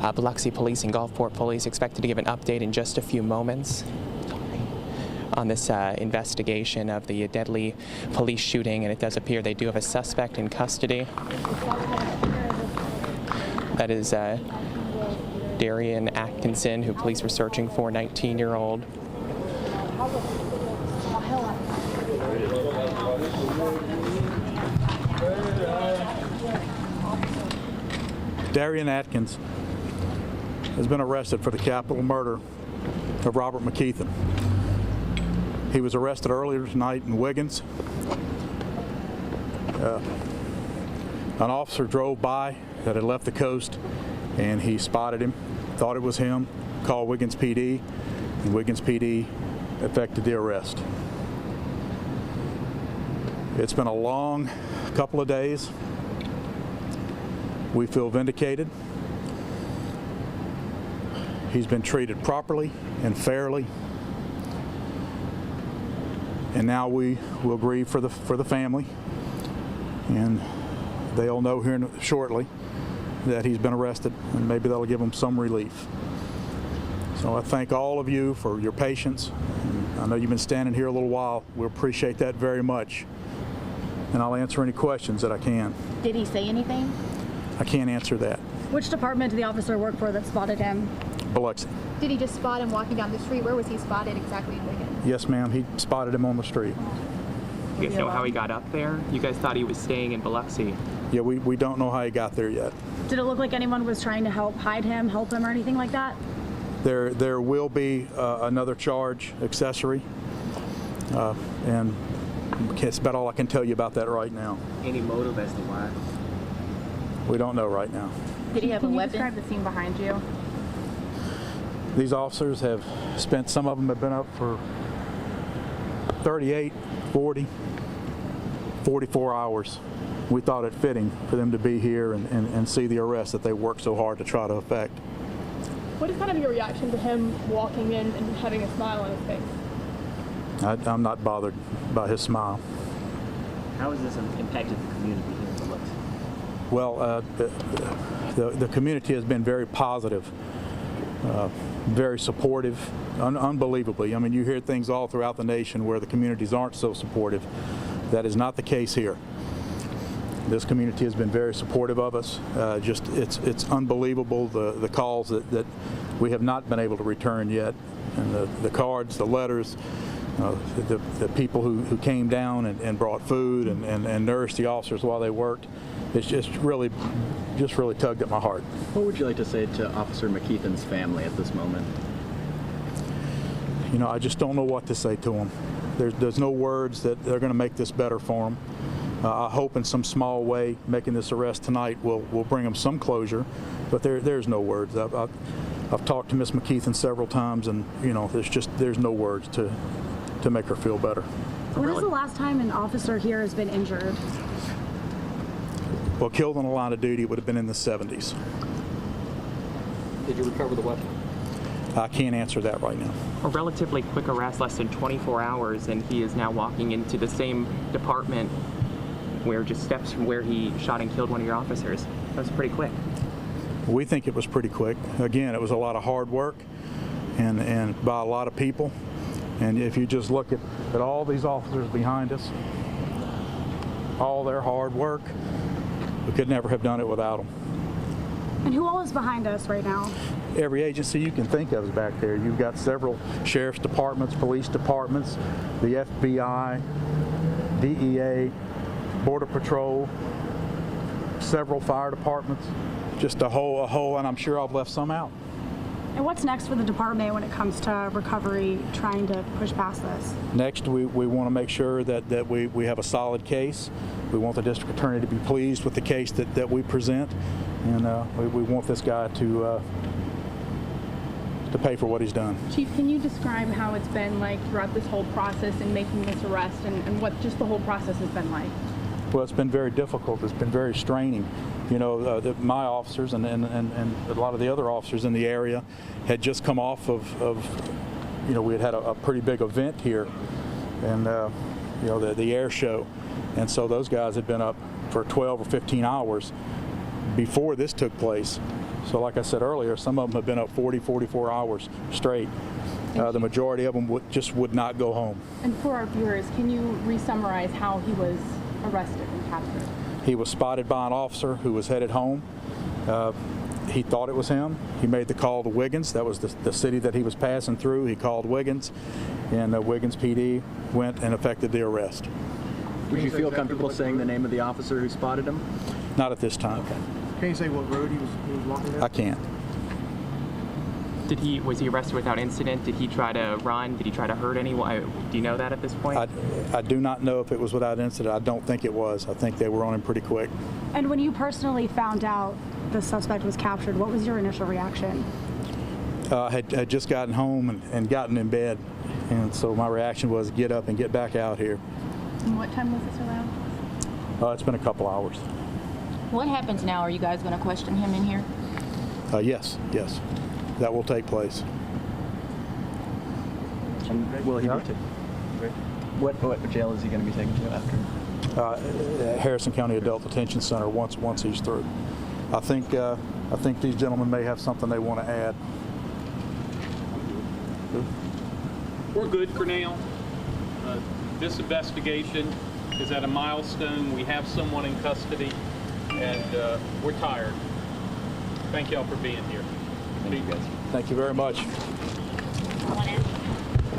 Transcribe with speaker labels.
Speaker 1: Biloxi Police and Gulfport Police expected to give an update in just a few moments on this investigation of the deadly police shooting, and it does appear they do have a suspect in custody. That is Darian Atkinson, who police were searching for, 19-year-old.
Speaker 2: Darian Atkinson has been arrested for the capital murder of Robert McKeithen. He was arrested earlier tonight in Wiggins. An officer drove by that had left the coast, and he spotted him, thought it was him, called Wiggins PD, and Wiggins PD effected the arrest. It's been a long couple of days. We feel vindicated. He's been treated properly and fairly, and now we will grieve for the family, and they'll know here shortly that he's been arrested, and maybe that'll give them some relief. So I thank all of you for your patience. I know you've been standing here a little while. We appreciate that very much, and I'll answer any questions that I can.
Speaker 3: Did he say anything?
Speaker 2: I can't answer that.
Speaker 4: Which department did the officer work for that spotted him?
Speaker 2: Biloxi.
Speaker 3: Did he just spot him walking down the street? Where was he spotted exactly in Wiggins?
Speaker 2: Yes, ma'am. He spotted him on the street.
Speaker 1: You guys know how he got up there? You guys thought he was staying in Biloxi.
Speaker 2: Yeah, we don't know how he got there yet.
Speaker 4: Did it look like anyone was trying to help hide him, help him, or anything like that?
Speaker 2: There will be another charge, accessory, and that's about all I can tell you about that right now.
Speaker 1: Any motive as to why?
Speaker 2: We don't know right now.
Speaker 3: Did he have a weapon?
Speaker 4: Describe the scene behind you.
Speaker 2: These officers have spent, some of them have been up for 38, 40, 44 hours. We thought it fitting for them to be here and see the arrest that they worked so hard to try to effect.
Speaker 5: What is kind of your reaction to him walking in and having a smile on his face?
Speaker 2: I'm not bothered by his smile.
Speaker 6: How has this impacted the community here in Biloxi?
Speaker 2: Well, the community has been very positive, very supportive, unbelievably. I mean, you hear things all throughout the nation where the communities aren't so supportive. That is not the case here. This community has been very supportive of us. It's unbelievable the calls that we have not been able to return yet, and the cards, the letters, the people who came down and brought food and nourished the officers while they worked. It's just really tugged at my heart.
Speaker 6: What would you like to say to Officer McKeithen's family at this moment?
Speaker 2: You know, I just don't know what to say to them. There's no words that they're going to make this better for them. I hope in some small way making this arrest tonight will bring them some closure, but there's no words. I've talked to Miss McKeithen several times, and you know, there's no words to make her feel better.
Speaker 4: When is the last time an officer here has been injured?
Speaker 2: Well, killed on the line of duty, it would have been in the 70s.
Speaker 6: Did you recover the weapon?
Speaker 2: I can't answer that right now.
Speaker 1: A relatively quick arrest, less than 24 hours, and he is now walking into the same department where just steps from where he shot and killed one of your officers. That was pretty quick.
Speaker 2: We think it was pretty quick. Again, it was a lot of hard work and by a lot of people. And if you just look at all these officers behind us, all their hard work, we could never have done it without them.
Speaker 4: And who all is behind us right now?
Speaker 2: Every agency you can think of is back there. You've got several sheriff's departments, police departments, the FBI, DEA, Border Patrol, several fire departments, just a whole, and I'm sure I've left some out.
Speaker 4: And what's next for the department when it comes to recovery, trying to push past this?
Speaker 2: Next, we want to make sure that we have a solid case. We want the district attorney to be pleased with the case that we present, and we want this guy to pay for what he's done.
Speaker 5: Chief, can you describe how it's been like throughout this whole process in making this arrest and what just the whole process has been like?
Speaker 2: Well, it's been very difficult. It's been very straining. You know, my officers and a lot of the other officers in the area had just come off of you know, we had a pretty big event here, and you know, the air show, and so those guys had been up for 12 or 15 hours before this took place. So like I said earlier, some of them have been up 40, 44 hours straight. The majority of them would not go home.
Speaker 5: And for our viewers, can you re-summarize how he was arrested and captured?
Speaker 2: He was spotted by an officer who was headed home. He thought it was him. He made the call to Wiggins. That was the city that he was passing through. He called Wiggins, and Wiggins PD went and effected the arrest.
Speaker 7: Would you feel comfortable saying the name of the officer who spotted him?
Speaker 2: Not at this time.
Speaker 8: Can you say what road he was walking down?
Speaker 2: I can't.
Speaker 1: Was he arrested without incident? Did he try to run? Did he try to hurt anyone? Do you know that at this point?
Speaker 2: I do not know if it was without incident. I don't think it was. I think they were on him pretty quick.
Speaker 4: And when you personally found out the suspect was captured, what was your initial reaction?
Speaker 2: I had just gotten home and gotten in bed, and so my reaction was get up and get back out here.
Speaker 5: And what time was this around?
Speaker 2: It's been a couple hours.
Speaker 9: What happens now? Are you guys going to question him in here?
Speaker 2: Yes, that will take place.
Speaker 7: And will he be what jail is he going to be taken to after?
Speaker 2: Harrison County Adult Detention Center once he's through. I think these gentlemen may have something they want to add.
Speaker 10: We're good for now. This investigation is at a milestone. We have someone in custody, and we're tired. Thank y'all for being here.
Speaker 7: Thank you guys.
Speaker 2: Thank you very much.
Speaker 9: I want to ask